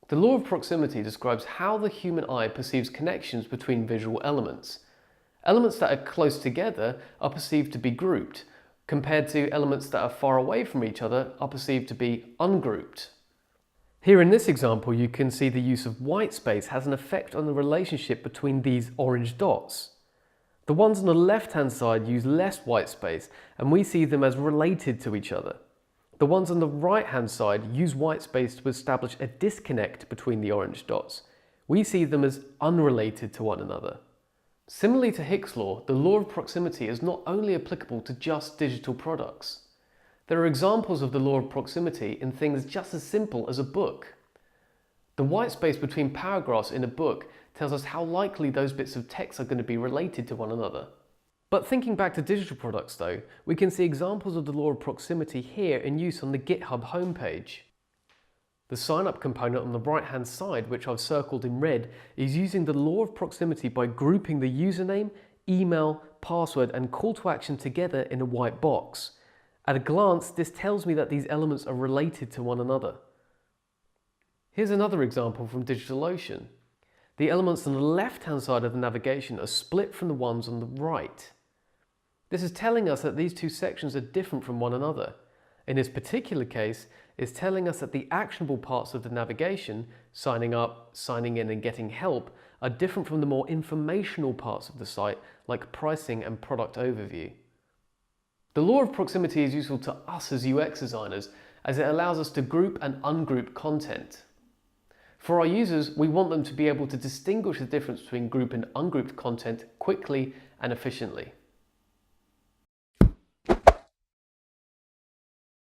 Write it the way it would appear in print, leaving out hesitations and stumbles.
The law of proximity describes how the human eye perceives connections between visual elements. Elements that are close together are perceived to be grouped, compared to elements that are far away from each other are perceived to be ungrouped. Here in this example, you can see the use of white space has an effect on the relationship between these orange dots. The ones on the left-hand side use less white space, and we see them as related to each other. The ones on the right-hand side use white space to establish a disconnect between the orange dots. We see them as unrelated to one another. Similarly to Hicks' law, the law of proximity is not only applicable to just digital products. There are examples of the law of proximity in things just as simple as a book. The white space between paragraphs in a book tells us how likely those bits of text are going to be related to one another. But thinking back to digital products though, we can see examples of the law of proximity here in use on the GitHub homepage. The sign-up component on the right-hand side, which I've circled in red, is using the law of proximity by grouping the username, email, password, and call to action together in a white box. At a glance, this tells me that these elements are related to one another. Here's another example from Digitalocean. The elements on the left-hand side of the navigation are split from the ones on the right. This is telling us that these two sections are different from one another. In this particular case, it's telling us that the actionable parts of the navigation, signing up, signing in and getting help, are different from the more informational parts of the site like pricing and product overview. The law of proximity is useful to us as UX designers as it allows us to group and ungroup content. For our users, we want them to be able to distinguish the difference between group and ungrouped content quickly and efficiently.